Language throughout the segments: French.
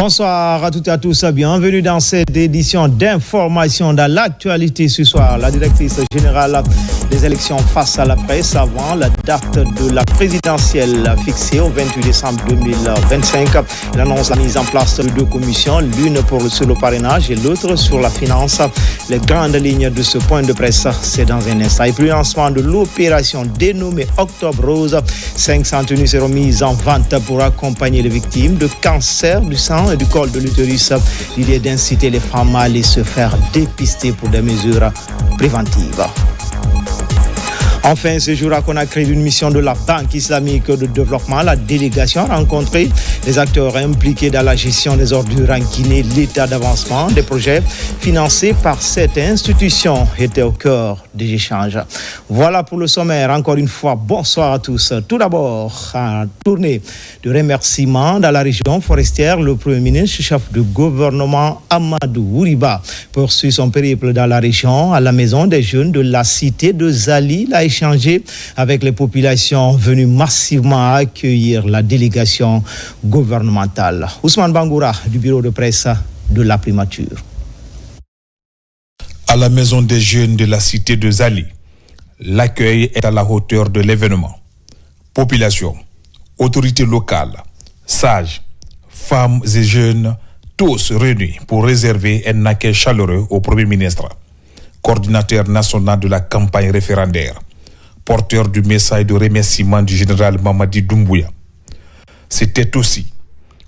Bonsoir à toutes et à tous, bienvenue dans cette édition d'information dans l'actualité ce soir. La directrice générale des élections face à la presse avant la date de la présidentielle fixée au 28 décembre 2025. Elle annonce la mise en place de deux commissions, l'une sur le parrainage et l'autre sur la finance. Les grandes lignes de ce point de presse, c'est dans un instant. Et puis lancement de l'opération dénommée Octobre Rose. 500 tenues seront mises en vente pour accompagner les victimes de cancer du sang et du col de l'utérus. L'idée d'inciter les femmes à aller se faire dépister pour des mesures préventives. Enfin, ce jour à Conakry, une mission de la Banque islamique de développement, la délégation a rencontré les acteurs impliqués dans la gestion des ordures en Guinée. L'état d'avancement des projets financés par cette institution était au cœur des échanges. Voilà pour le sommaire. Encore une fois, bonsoir à tous. Tout d'abord, en tournée de remerciements dans la région forestière, le Premier ministre, chef de gouvernement Amadou Ouriba, poursuit son périple dans la région à la maison des jeunes de la cité de Zali. Il a échangé avec les populations venues massivement accueillir la délégation gouvernementale. Ousmane Bangoura du bureau de presse de la primature. À la maison des jeunes de la cité de Zali, l'accueil est à la hauteur de l'événement. Population, autorités locales, sages, femmes et jeunes, tous réunis pour réserver un accueil chaleureux au Premier ministre, coordinateur national de la campagne référendaire, porteur du message de remerciement du général Mamadi Doumbouya. C'était aussi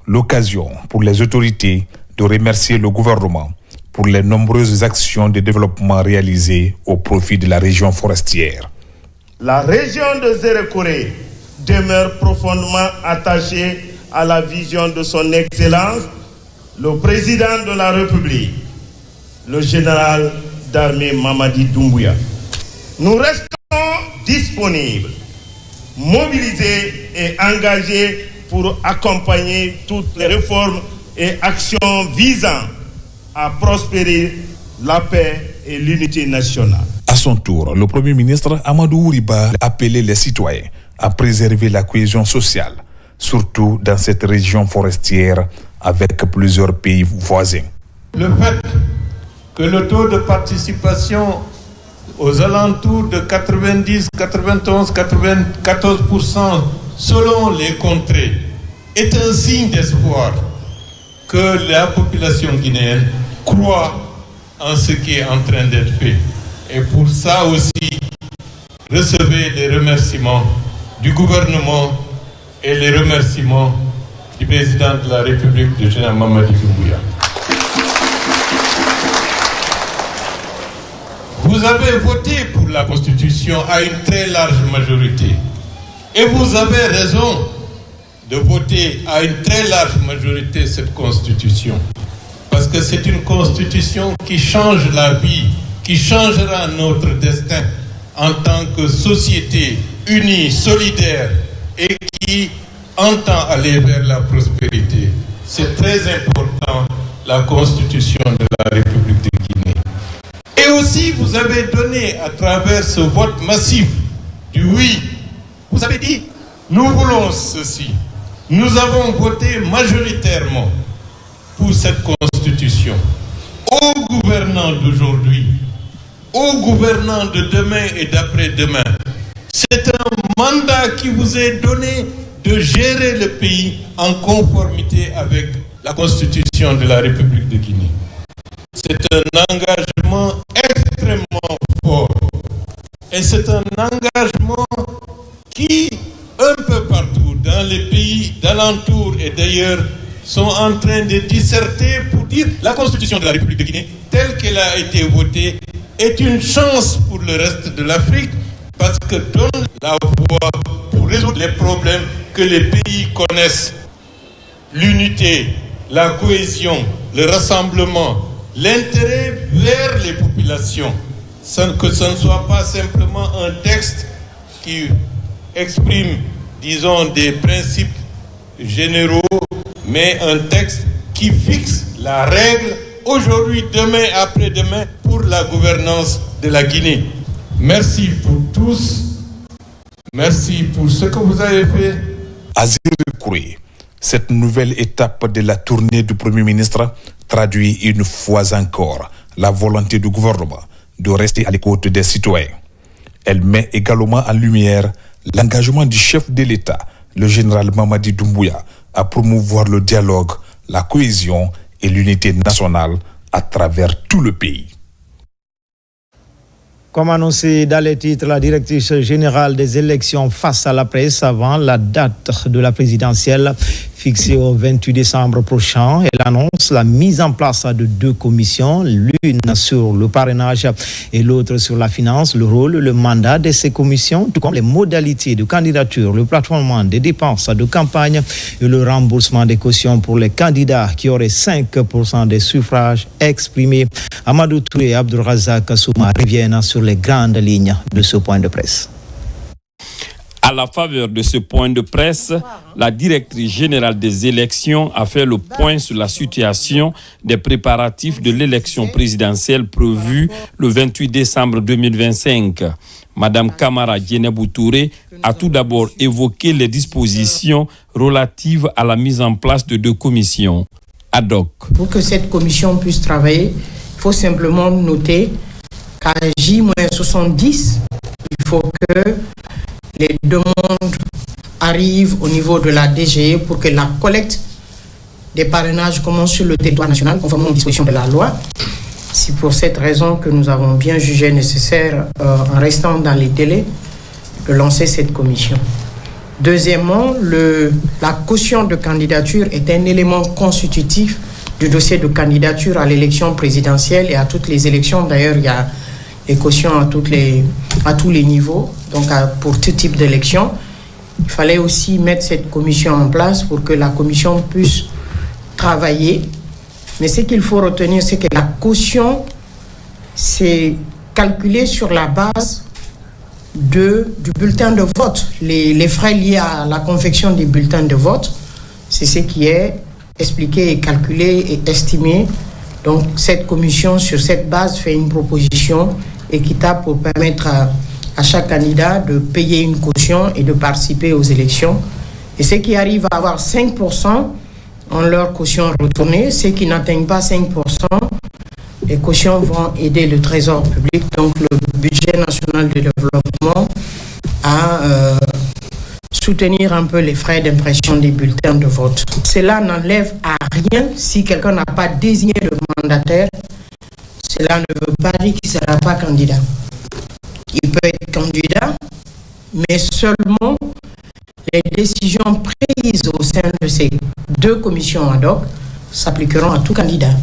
l'occasion pour les autorités de remercier le gouvernement pour les nombreuses actions de développement réalisées au profit de la région forestière. La région de Zérekoré demeure profondément attachée à la vision de son Excellence, le président de la République, le général d'armée Mamadi Doumbouya. Nous restons disponibles, mobilisés et engagés pour accompagner toutes les réformes et actions visant à prospérer la paix et l'unité nationale. À son tour, le Premier ministre Amadou Ouriba a appelé les citoyens à préserver la cohésion sociale, surtout dans cette région forestière avec plusieurs pays voisins. Le fait que le taux de participation aux alentours de 90, 91, 94% selon les contrées est un signe d'espoir que la population guinéenne croit en ce qui est en train d'être fait. Et pour ça aussi, recevez les remerciements du gouvernement et les remerciements du président de la République, le général Mamadi Doumbouya. Vous avez voté pour la Constitution à une très large majorité. Et vous avez raison de voter à une très large majorité cette Constitution. Parce que c'est une Constitution qui change la vie, qui changera notre destin en tant que société unie, solidaire et qui entend aller vers la prospérité. C'est très important, la Constitution de la République de Guinée. Et aussi, vous avez donné à travers ce vote massif du oui, vous avez dit, nous voulons ceci. Nous avons voté majoritairement pour cette Constitution. Aux gouvernants d'aujourd'hui, aux gouvernants de demain et d'après-demain, c'est un mandat qui vous est donné de gérer le pays en conformité avec la Constitution de la République de Guinée. C'est un engagement extrêmement fort. Et c'est un engagement qui, un peu partout, dans les pays d'alentour et d'ailleurs, sont en train de disserter pour dire la Constitution de la République de Guinée, telle qu'elle a été votée, est une chance pour le reste de l'Afrique parce que donne la voie pour résoudre les problèmes que les pays connaissent. L'unité, la cohésion, le rassemblement, l'intérêt vers les populations. Que ce ne soit pas simplement un texte qui exprime, disons, des principes généraux, mais un texte qui fixe la règle aujourd'hui, demain, après-demain, pour la gouvernance de la Guinée. Merci pour tous. Merci pour ce que vous avez fait. À Zérekoré, Cette nouvelle étape de la tournée du Premier ministre traduit une fois encore la volonté du gouvernement de rester à l'écoute des citoyens. Elle met également en lumière l'engagement du chef de l'État, le général Mamadi Doumbouya, à promouvoir le dialogue, la cohésion et l'unité nationale à travers tout le pays. Comme annoncé dans les titres, la directrice générale des élections face à la presse avant la date de la présidentielle fixée au 28 décembre prochain. Elle annonce la mise en place de 2 commissions, l'une sur le parrainage et l'autre sur la finance. Le rôle, le mandat de ces commissions, tout comme les modalités de candidature, le plafonnement des dépenses de campagne et le remboursement des cautions pour les candidats qui auraient 5% des suffrages exprimés. Amadou Touré et Abdulrazak Souma reviennent sur les grandes lignes de ce point de presse. À la faveur de ce point de presse, la directrice générale des élections a fait le point sur la situation des préparatifs de l'élection présidentielle prévue le 28 décembre 2025. Madame Kamara Djenebou Touré a tout d'abord évoqué les dispositions relatives à la mise en place de 2 commissions ad hoc. Pour que cette commission puisse travailler, il faut simplement noter qu'à J-70, il faut que les demandes arrivent au niveau de la DGE pour que la collecte des parrainages commence sur le territoire national, conformément aux dispositions de la loi. C'est pour cette raison que nous avons bien jugé nécessaire, en restant dans les délais, de lancer cette commission. Deuxièmement, la caution de candidature est un élément constitutif du dossier de candidature à l'élection présidentielle et à toutes les élections. D'ailleurs, il y a les cautions à tous les niveaux, donc pour tout type d'élection. Il fallait aussi mettre cette commission en place pour que la commission puisse travailler. Mais ce qu'il faut retenir, c'est que la caution, c'est calculé sur la base du bulletin de vote. Les frais liés à la confection des bulletins de vote, c'est ce qui est expliqué et calculé et estimé. Donc cette commission, sur cette base, fait une proposition équitable pour permettre à chaque candidat de payer une caution et de participer aux élections. Et ceux qui arrivent à avoir 5% ont leur caution retournée. Ceux qui n'atteignent pas 5%, les cautions vont aider le Trésor public, donc le budget national de développement, à soutenir un peu les frais d'impression des bulletins de vote. Cela n'enlève à rien si quelqu'un n'a pas désigné le mandataire. Cela ne veut pas dire qu'il ne sera pas candidat. Il peut être candidat, mais seulement les décisions prises au sein de ces 2 commissions ad hoc s'appliqueront à tout candidat.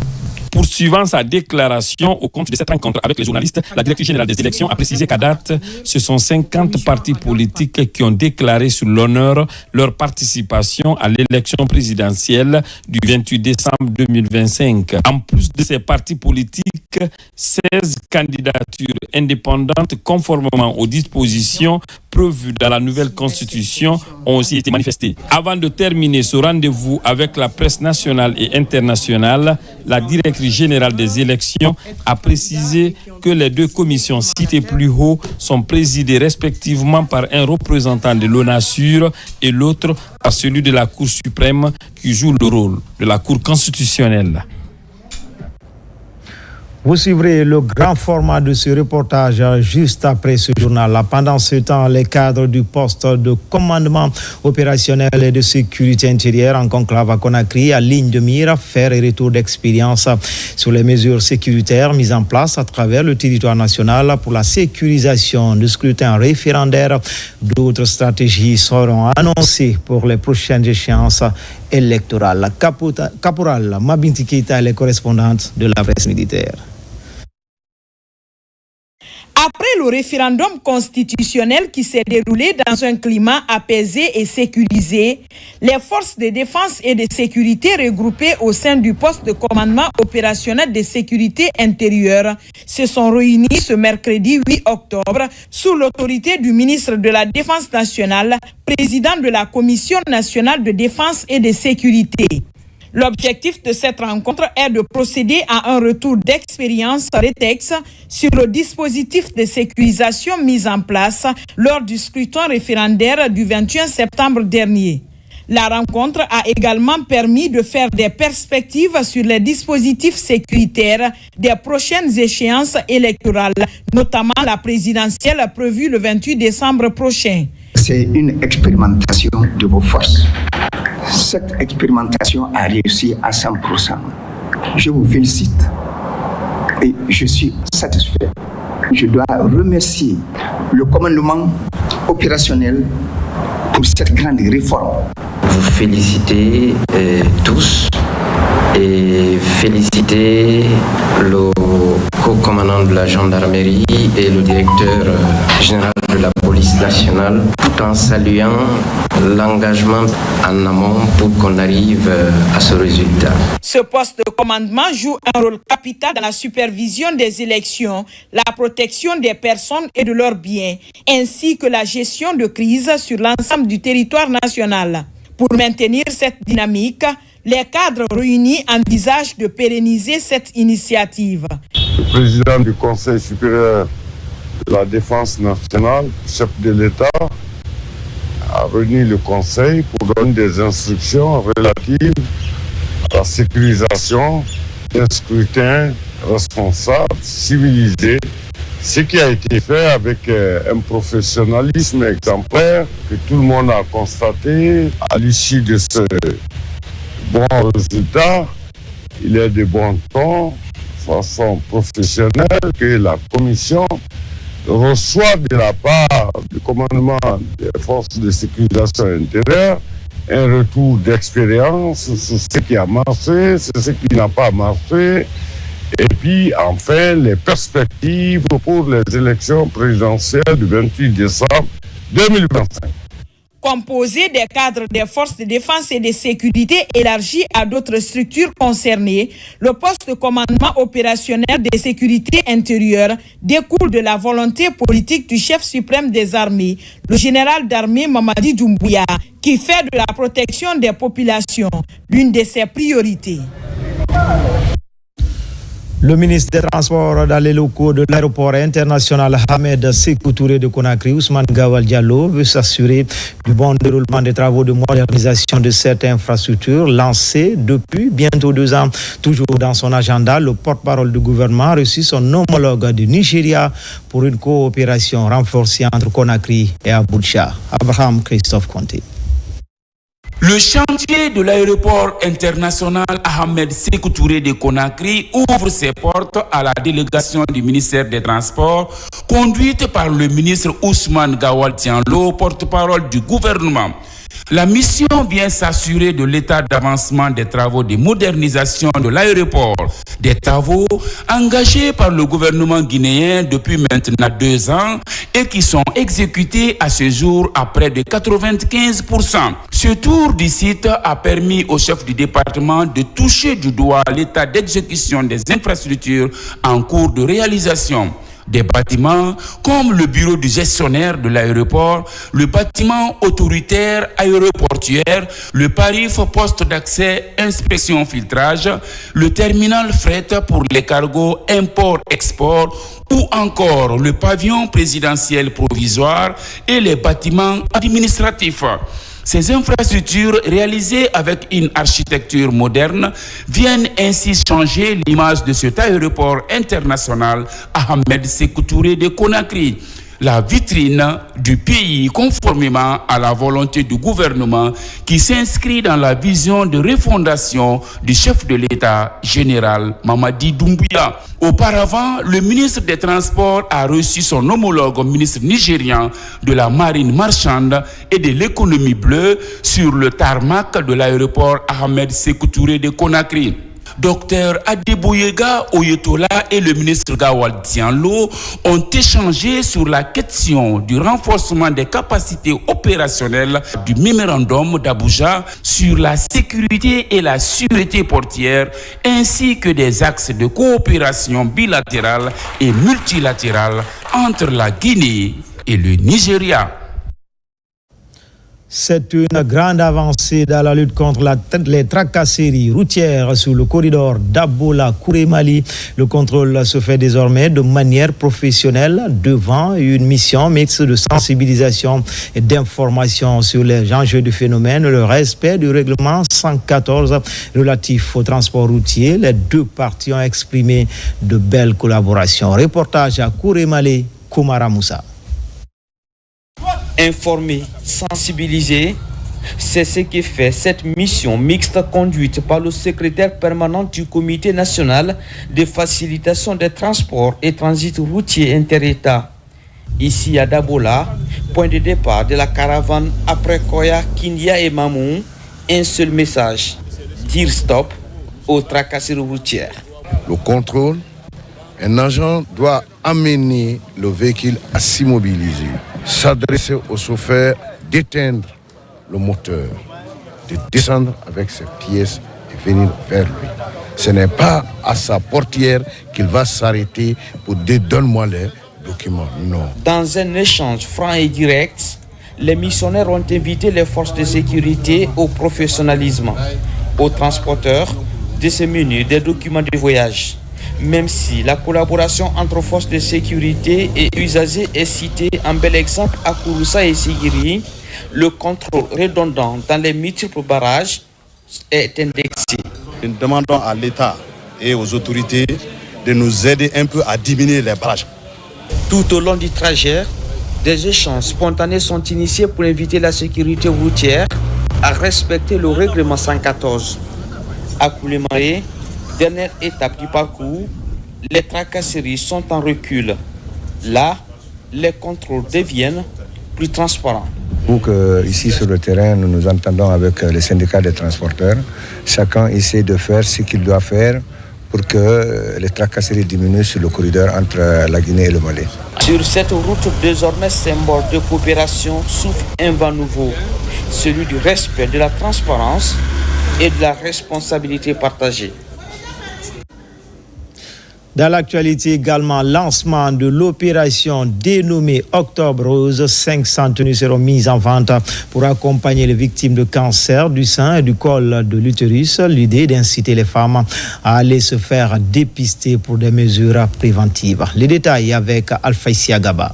Poursuivant sa déclaration au compte de cette rencontre avec les journalistes, la directrice générale des élections a précisé qu'à date, ce sont 50 partis politiques qui ont déclaré sur l'honneur leur participation à l'élection présidentielle du 28 décembre 2025. En plus de ces partis politiques, 16 candidatures indépendantes conformément aux dispositions prévues dans la nouvelle constitution ont aussi été manifestées. Avant de terminer ce rendez-vous avec la presse nationale et internationale, la directrice générale des élections a précisé que les 2 commissions citées plus haut sont présidées respectivement par un représentant de l'ONASUR et l'autre par celui de la Cour suprême qui joue le rôle de la Cour constitutionnelle. Vous suivrez le grand format de ce reportage juste après ce journal. Pendant ce temps, les cadres du poste de commandement opérationnel et de sécurité intérieure en conclave à Conakry, à ligne de mire, faire et retour d'expérience sur les mesures sécuritaires mises en place à travers le territoire national pour la sécurisation du scrutin référendaire. D'autres stratégies seront annoncées pour les prochaines échéances électorales. Caporal Mabinti Keita est la correspondante de la presse militaire. Après le référendum constitutionnel qui s'est déroulé dans un climat apaisé et sécurisé, les forces de défense et de sécurité regroupées au sein du poste de commandement opérationnel de sécurité intérieure se sont réunies ce mercredi 8 octobre sous l'autorité du ministre de la Défense nationale, président de la Commission nationale de défense et de sécurité. L'objectif de cette rencontre est de procéder à un retour d'expérience rétex sur le dispositif de sécurisation mis en place lors du scrutin référendaire du 21 septembre dernier. La rencontre a également permis de faire des perspectives sur les dispositifs sécuritaires des prochaines échéances électorales, notamment la présidentielle prévue le 28 décembre prochain. C'est une expérimentation de vos forces. Cette expérimentation a réussi à 100%. Je vous félicite et je suis satisfait. Je dois remercier le commandement opérationnel pour cette grande réforme. Vous félicitez tous et féliciter le haut-commandant de la gendarmerie et le directeur général de la police nationale, tout en saluant l'engagement en amont pour qu'on arrive à ce résultat. Ce poste de commandement joue un rôle capital dans la supervision des élections, la protection des personnes et de leurs biens, ainsi que la gestion de crise sur l'ensemble du territoire national. Pour maintenir cette dynamique, les cadres réunis envisagent de pérenniser cette initiative. Le président du Conseil supérieur de la défense nationale, chef de l'État, a réuni le Conseil pour donner des instructions relatives à la sécurisation d'un scrutin responsable, civilisé, ce qui a été fait avec un professionnalisme exemplaire que tout le monde a constaté. À l'issue de ce bon résultat, il est de bon ton, de façon professionnelle, que la commission reçoit de la part du commandement des forces de sécurisation intérieure un retour d'expérience sur ce qui a marché, sur ce qui n'a pas marché, et puis enfin les perspectives pour les élections présidentielles du 28 décembre 2025. Composé des cadres des forces de défense et de sécurité élargis à d'autres structures concernées, le poste de commandement opérationnel de sécurité intérieure découle de la volonté politique du chef suprême des armées, le général d'armée Mamadi Doumbouya, qui fait de la protection des populations l'une de ses priorités. Le ministre des Transports dans les locaux de l'aéroport international Ahmed Sékou Touré de Conakry, Ousmane Gawal Diallo, veut s'assurer du bon déroulement des travaux de modernisation de cette infrastructure lancée depuis bientôt 2 ans. Toujours dans son agenda, le porte-parole du gouvernement a reçu son homologue du Nigeria pour une coopération renforcée entre Conakry et Abuja. Abraham Christophe Conté. Le chantier de l'aéroport international Ahmed Sékou Touré de Conakry ouvre ses portes à la délégation du ministère des Transports, conduite par le ministre Ousmane Gawal Diallo, porte-parole du gouvernement. La mission vient s'assurer de l'état d'avancement des travaux de modernisation de l'aéroport, des travaux engagés par le gouvernement guinéen depuis maintenant 2 ans et qui sont exécutés à ce jour à près de 95%. Ce tour du site a permis au chef du département de toucher du doigt l'état d'exécution des infrastructures en cours de réalisation. Des bâtiments comme le bureau du gestionnaire de l'aéroport, le bâtiment autoritaire aéroportuaire, le PARIF poste d'accès inspection filtrage, le terminal fret pour les cargos import-export ou encore le pavillon présidentiel provisoire et les bâtiments administratifs. Ces infrastructures réalisées avec une architecture moderne viennent ainsi changer l'image de cet aéroport international Ahmed Sékou Touré de Conakry, la vitrine du pays conformément à la volonté du gouvernement qui s'inscrit dans la vision de refondation du chef de l'État général Mamadi Doumbouya. Auparavant, le ministre des Transports a reçu son homologue ministre nigérian de la marine marchande et de l'économie bleue sur le tarmac de l'aéroport Ahmed Sékou Touré de Conakry. Dr Adeboyega Oyetola et le ministre Gawal Diallo ont échangé sur la question du renforcement des capacités opérationnelles du mémorandum d'Abuja sur la sécurité et la sûreté portière ainsi que des axes de coopération bilatérale et multilatérale entre la Guinée et le Nigeria. C'est une grande avancée dans la lutte contre les tracasseries routières sur le corridor Dabola-Kouré-Mali. Le contrôle se fait désormais de manière professionnelle devant une mission mixte de sensibilisation et d'information sur les enjeux du phénomène, le respect du règlement 114 relatif au transport routier. Les deux parties ont exprimé de belles collaborations. Reportage à Kouré-Mali, Koumara Moussa. Informer, sensibiliser, c'est ce qui fait cette mission mixte conduite par le secrétaire permanent du Comité national de facilitation des transports et transit routier inter-État. Ici à Dabola, point de départ de la caravane après Koya, Kindia et Mamou, un seul message, dire stop aux tracasseries routières. Le contrôle, un agent doit amener le véhicule à s'immobiliser, s'adresser au chauffeur, d'éteindre le moteur, de descendre avec ses pièces et venir vers lui. Ce n'est pas à sa portière qu'il va s'arrêter pour dire « donne-moi les documents ». Non. Dans un échange franc et direct, les missionnaires ont invité les forces de sécurité au professionnalisme, aux transporteurs de se munir des documents de voyage. Même si la collaboration entre forces de sécurité et usagers est citée en bel exemple à Kouroussa et Sigiri, le contrôle redondant dans les multiples barrages est indexé. Nous demandons à l'État et aux autorités de nous aider un peu à diminuer les barrages. Tout au long du trajet, des échanges spontanés sont initiés pour inviter la sécurité routière à respecter le règlement 114. À Koulémaré, dernière étape du parcours, les tracasseries sont en recul. Là, les contrôles deviennent plus transparents. Pour ici sur le terrain, nous nous entendons avec les syndicats des transporteurs. Chacun essaie de faire ce qu'il doit faire pour que les tracasseries diminuent sur le corridor entre la Guinée et le Mali. Sur cette route désormais symbole de coopération souffle un vent nouveau, celui du respect de la transparence et de la responsabilité partagée. Dans l'actualité également, lancement de l'opération dénommée Octobre Rose. 500 tenues seront mises en vente pour accompagner les victimes de cancer du sein et du col de l'utérus. L'idée d'inciter les femmes à aller se faire dépister pour des mesures préventives. Les détails avec Alfaïsia Gaba.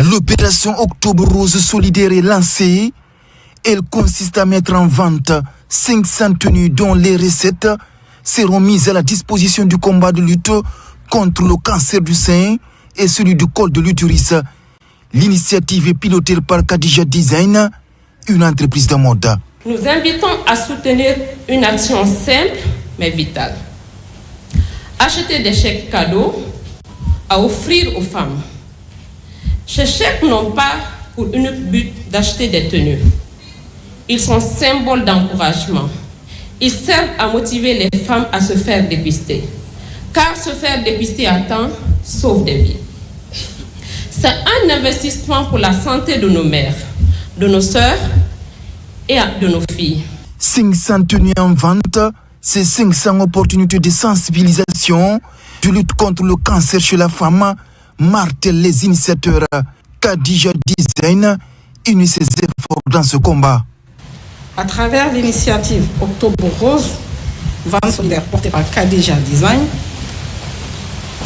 L'opération Octobre Rose solidaire est lancée. Elle consiste à mettre en vente 500 tenues dont les recettes seront mises à la disposition du combat de lutte contre le cancer du sein et celui du col de l'utérus. L'initiative est pilotée par Kadija Design, une entreprise de mode. Nous invitons à soutenir une action simple mais vitale. Acheter des chèques cadeaux à offrir aux femmes. Ces chèques n'ont pas pour unique but d'acheter des tenues. Ils sont symboles d'encouragement. Ils servent à motiver les femmes à se faire dépister. Car se faire dépister à temps sauve des vies. C'est un investissement pour la santé de nos mères, de nos sœurs et de nos filles. 500 tenues en vente, c'est 500 opportunités de sensibilisation, de lutte contre le cancer chez la femme, martèlent les initiateurs. Kadija Design unit ses efforts dans ce combat. À travers l'initiative Octobre Rose, vente solidaire portée par Kadija Design,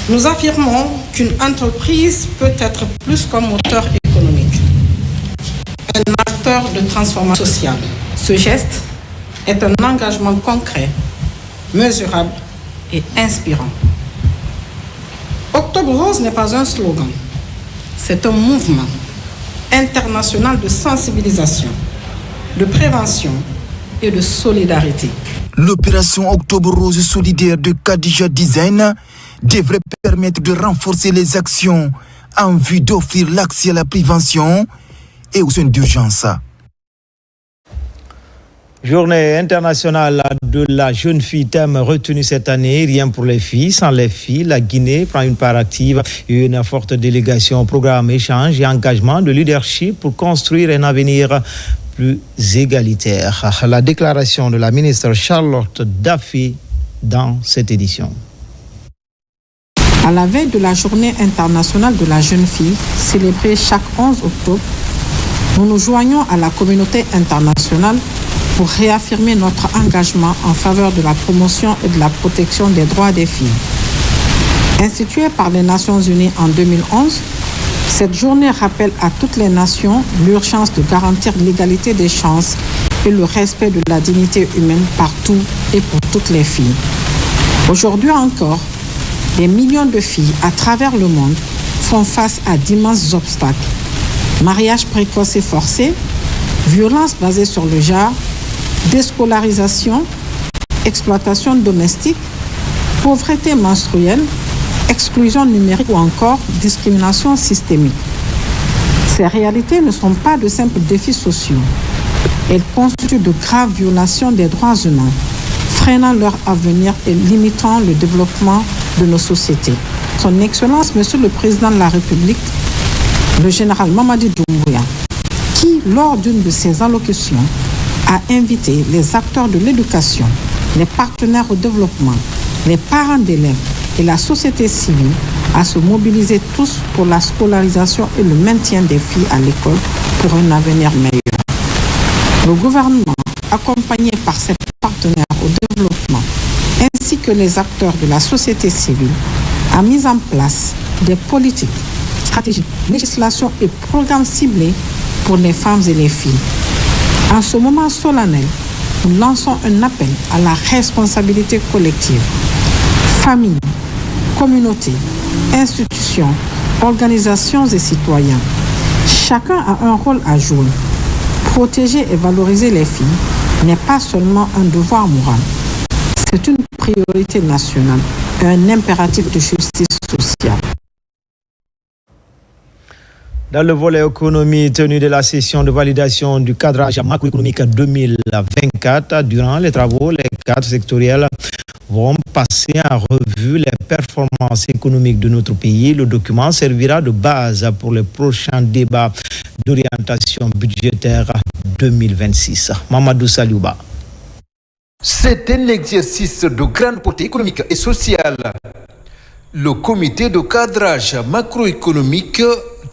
nous affirmons qu'une entreprise peut être plus qu'un moteur économique, un acteur de transformation sociale. Ce geste est un engagement concret, mesurable et inspirant. Octobre Rose n'est pas un slogan, c'est un mouvement international de sensibilisation, de prévention et de solidarité. L'opération Octobre Rose solidaire de Kadija Design devrait permettre de renforcer les actions en vue d'offrir l'accès à la prévention et aux soins d'urgence. Journée internationale de la jeune fille, thème retenu cette année, rien pour les filles, sans les filles. La Guinée prend une part active et une forte délégation au programme échange et engagement de leadership pour construire un avenir plus égalitaire. La déclaration de la ministre Charlotte Daffy dans cette édition. À la veille de la Journée internationale de la jeune fille, célébrée chaque 11 octobre, nous nous joignons à la communauté internationale pour réaffirmer notre engagement en faveur de la promotion et de la protection des droits des filles. Instituée par les Nations Unies en 2011, cette journée rappelle à toutes les nations l'urgence de garantir l'égalité des chances et le respect de la dignité humaine partout et pour toutes les filles. Aujourd'hui encore, des millions de filles à travers le monde font face à d'immenses obstacles. Mariage précoce et forcé, violences basées sur le genre, déscolarisation, exploitation domestique, pauvreté menstruelle, exclusion numérique ou encore discrimination systémique. Ces réalités ne sont pas de simples défis sociaux. Elles constituent de graves violations des droits humains, freinant leur avenir et limitant le développement de nos sociétés. Son Excellence, Monsieur le Président de la République, le général Mamadi Doumbouya, qui, lors d'une de ses allocutions, a invité les acteurs de l'éducation, les partenaires au développement, les parents d'élèves et la société civile à se mobiliser tous pour la scolarisation et le maintien des filles à l'école pour un avenir meilleur. Le gouvernement, accompagné par ses partenaires au développement, ainsi que les acteurs de la société civile, a mis en place des politiques, stratégies, législations et programmes ciblés pour les femmes et les filles. En ce moment solennel, nous lançons un appel à la responsabilité collective. Familles, communautés, institutions, organisations et citoyens, chacun a un rôle à jouer. Protéger et valoriser les filles n'est pas seulement un devoir moral. C'est une priorité nationale et un impératif de justice sociale. Dans le volet économie, tenue de la session de validation du cadrage macroéconomique 2024, durant les travaux, les cadres sectoriels vont passer en revue les performances économiques de notre pays. Le document servira de base pour les prochains débats d'orientation budgétaire 2026. Mamadou Saliouba. C'est un exercice de grande portée économique et sociale. Le comité de cadrage macroéconomique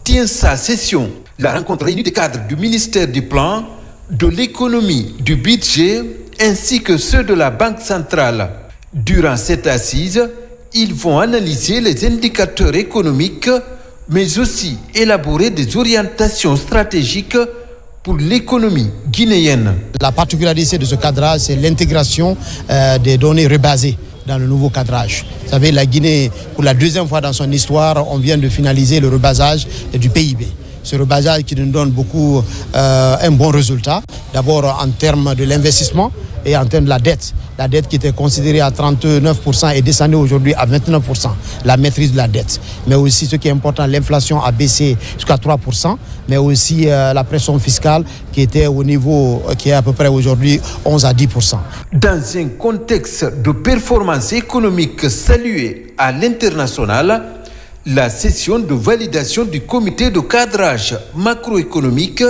tient sa session. La rencontre réunit des cadres du ministère du Plan, de l'économie, du budget, ainsi que ceux de la Banque centrale. Durant cette assise, ils vont analyser les indicateurs économiques, mais aussi élaborer des orientations stratégiques pour l'économie guinéenne. La particularité de ce cadrage, c'est l'intégration des données rebasées dans le nouveau cadrage. Vous savez, la Guinée, pour la deuxième fois dans son histoire, on vient de finaliser le rebasage du PIB. Ce rebasage qui nous donne beaucoup un bon résultat, d'abord en termes de l'investissement et en termes de la dette. La dette qui était considérée à 39% est descendue aujourd'hui à 29%, la maîtrise de la dette. Mais aussi, ce qui est important, l'inflation a baissé jusqu'à 3%, mais aussi la pression fiscale qui était au niveau, qui est à peu près aujourd'hui 11 à 10%. Dans un contexte de performance économique saluée à l'international, la session de validation du comité de cadrage macroéconomique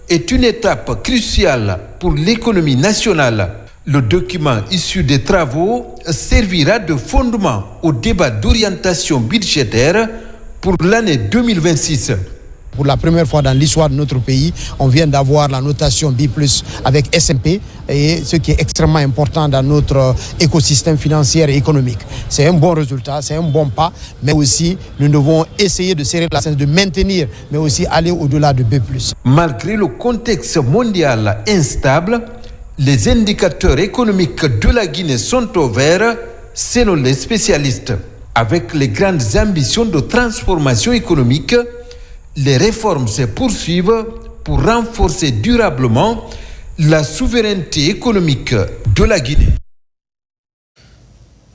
est une étape cruciale pour l'économie nationale. Le document issu des travaux servira de fondement au débat d'orientation budgétaire pour l'année 2026. Pour la première fois dans l'histoire de notre pays, on vient d'avoir la notation B+, avec S&P, et ce qui est extrêmement important dans notre écosystème financier et économique. C'est un bon résultat, c'est un bon pas, mais aussi nous devons essayer de serrer la ceinture, de maintenir, mais aussi aller au-delà de B+. Malgré le contexte mondial instable, les indicateurs économiques de la Guinée sont au vert, selon les spécialistes. Avec les grandes ambitions de transformation économique, les réformes se poursuivent pour renforcer durablement la souveraineté économique de la Guinée.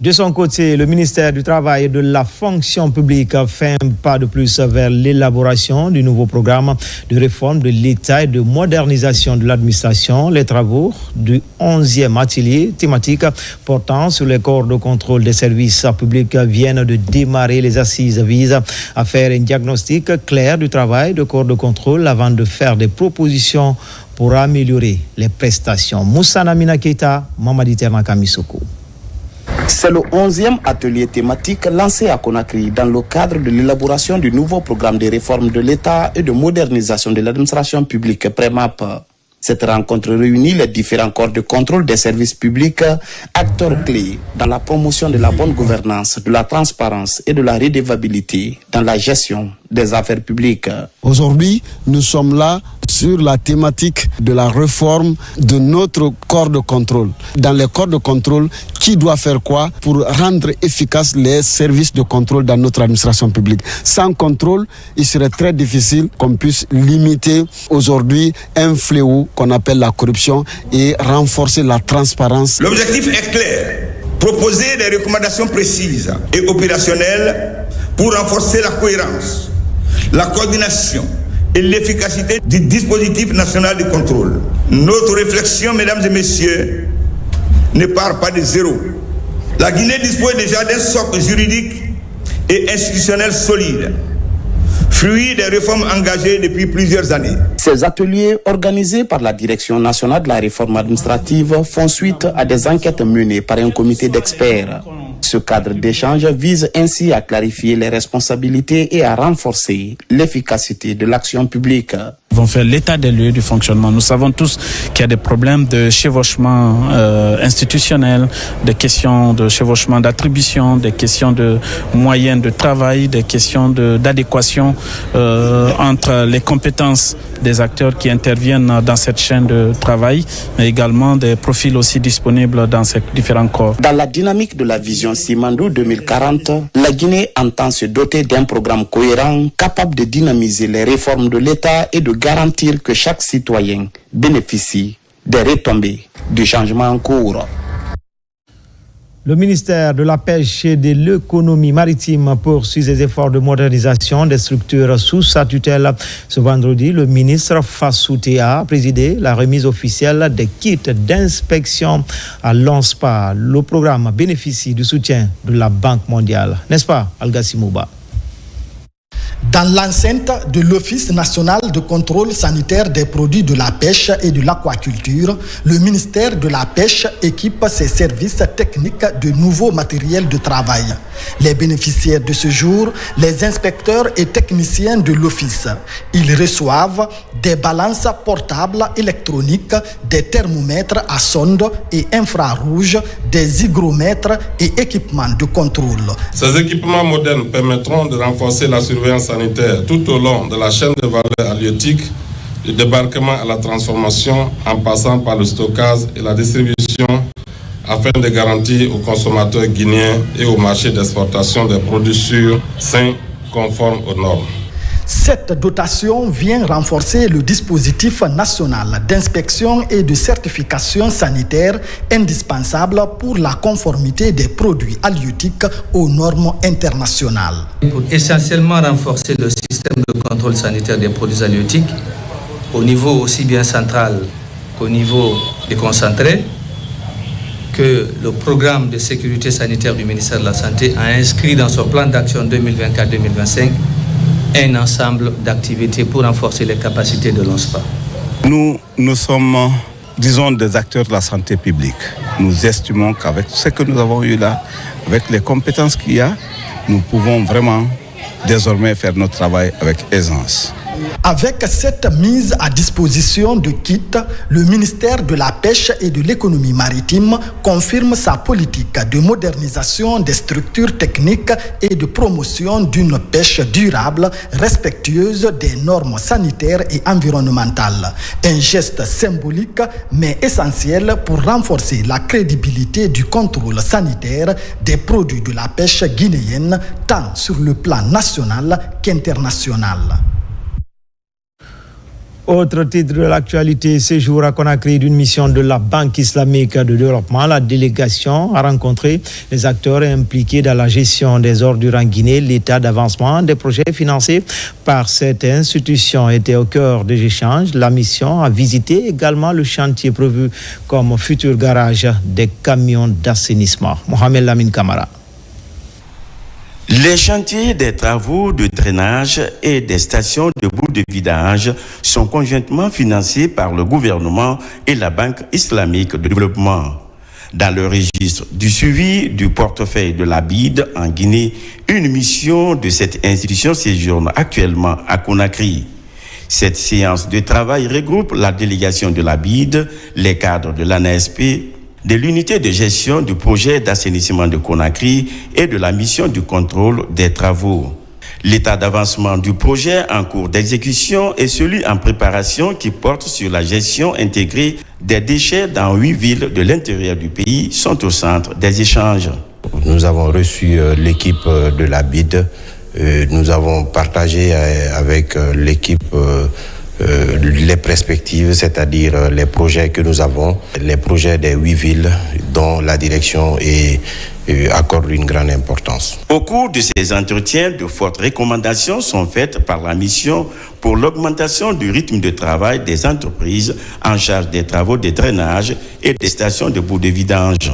De son côté, le ministère du Travail et de la Fonction publique a fait un pas de plus vers l'élaboration du nouveau programme de réforme de l'État et de modernisation de l'administration. Les travaux du 11e atelier thématique portant sur les corps de contrôle des services publics viennent de démarrer. Les assises visent à faire un diagnostic clair du travail de corps de contrôle avant de faire des propositions pour améliorer les prestations. Moussa Namina Keita, Mamadi Terna Kamisoko. C'est le 11e atelier thématique lancé à Conakry dans le cadre de l'élaboration du nouveau programme de réforme de l'État et de modernisation de l'administration publique PREMAP. Cette rencontre réunit les différents corps de contrôle des services publics, acteurs clés dans la promotion de la bonne gouvernance, de la transparence et de la redevabilité dans la gestion des affaires publiques. Aujourd'hui, nous sommes là sur la thématique de la réforme de notre corps de contrôle. Dans les corps de contrôle, qui doit faire quoi pour rendre efficaces les services de contrôle dans notre administration publique. Sans contrôle, il serait très difficile qu'on puisse limiter aujourd'hui un fléau qu'on appelle la corruption et renforcer la transparence. L'objectif est clair, proposer des recommandations précises et opérationnelles pour renforcer la cohérence, la coordination et l'efficacité du dispositif national de contrôle. Notre réflexion, mesdames et messieurs, ne part pas de zéro. La Guinée dispose déjà d'un socle juridique et institutionnel solide, fruit des réformes engagées depuis plusieurs années. Ces ateliers organisés par la Direction nationale de la réforme administrative font suite à des enquêtes menées par un comité d'experts. Ce cadre d'échange vise ainsi à clarifier les responsabilités et à renforcer l'efficacité de l'action publique. Vont faire l'état des lieux du fonctionnement. Nous savons tous qu'il y a des problèmes de chevauchement institutionnel, des questions de chevauchement d'attribution, des questions de moyens de travail, des questions d'adéquation entre les compétences des acteurs qui interviennent dans cette chaîne de travail, mais également des profils aussi disponibles dans ces différents corps. Dans la dynamique de la vision Simandou 2040, la Guinée entend se doter d'un programme cohérent capable de dynamiser les réformes de l'État et de garantir que chaque citoyen bénéficie des retombées du changement en cours. Le ministère de la Pêche et de l'économie maritime poursuit ses efforts de modernisation des structures sous sa tutelle. Ce vendredi, le ministre Fassou Théa a présidé la remise officielle des kits d'inspection à l'ONSPA. Le programme bénéficie du soutien de la Banque mondiale. N'est-ce pas, Algassi Mouba? Dans l'enceinte de l'Office national de contrôle sanitaire des produits de la pêche et de l'aquaculture, le ministère de la Pêche équipe ses services techniques de nouveaux matériels de travail. Les bénéficiaires de ce jour, les inspecteurs et techniciens de l'Office. Ils reçoivent des balances portables électroniques, des thermomètres à sonde et infrarouge, des hygromètres et équipements de contrôle. Ces équipements modernes permettront de renforcer la surveillance sanitaire tout au long de la chaîne de valeur halieutique, du débarquement à la transformation en passant par le stockage et la distribution afin de garantir aux consommateurs guinéens et au marché d'exportation des produits sûrs, sains, conformes aux normes. Cette dotation vient renforcer le dispositif national d'inspection et de certification sanitaire indispensable pour la conformité des produits halieutiques aux normes internationales. Pour essentiellement renforcer le système de contrôle sanitaire des produits halieutiques au niveau aussi bien central qu'au niveau des concentrés, que le programme de sécurité sanitaire du ministère de la Santé a inscrit dans son plan d'action 2024-2025 un ensemble d'activités pour renforcer les capacités de l'ONSPA. Nous sommes, disons, des acteurs de la santé publique. Nous estimons qu'avec ce que nous avons eu là, avec les compétences qu'il y a, nous pouvons vraiment désormais faire notre travail avec aisance. Avec cette mise à disposition de kits, le ministère de la Pêche et de l'économie maritime confirme sa politique de modernisation des structures techniques et de promotion d'une pêche durable, respectueuse des normes sanitaires et environnementales. Un geste symbolique mais essentiel pour renforcer la crédibilité du contrôle sanitaire des produits de la pêche guinéenne, tant sur le plan national qu'international. Autre titre de l'actualité, séjour à Conakry d'une mission de la Banque islamique de développement. La délégation a rencontré les acteurs impliqués dans la gestion des ordures en Guinée. L'état d'avancement des projets financés par cette institution était au cœur des échanges. La mission a visité également le chantier prévu comme futur garage des camions d'assainissement. Mohamed Lamine Kamara. Les chantiers des travaux de drainage et des stations de bout de vidage sont conjointement financés par le gouvernement et la Banque islamique de développement. Dans le registre du suivi du portefeuille de la BID en Guinée, une mission de cette institution séjourne actuellement à Conakry. Cette séance de travail regroupe la délégation de la BID, les cadres de l'ANASP, de l'unité de gestion du projet d'assainissement de Conakry et de la mission du contrôle des travaux. L'état d'avancement du projet en cours d'exécution est celui en préparation qui porte sur la gestion intégrée des déchets dans 8 villes de l'intérieur du pays sont au centre des échanges. Nous avons reçu l'équipe de la BID. Nous avons partagé avec l'équipe les perspectives, c'est-à-dire les projets que nous avons, les projets des 8 villes dont la direction accorde une grande importance. Au cours de ces entretiens, de fortes recommandations sont faites par la mission pour l'augmentation du rythme de travail des entreprises en charge des travaux de drainage et des stations de bout de vidange.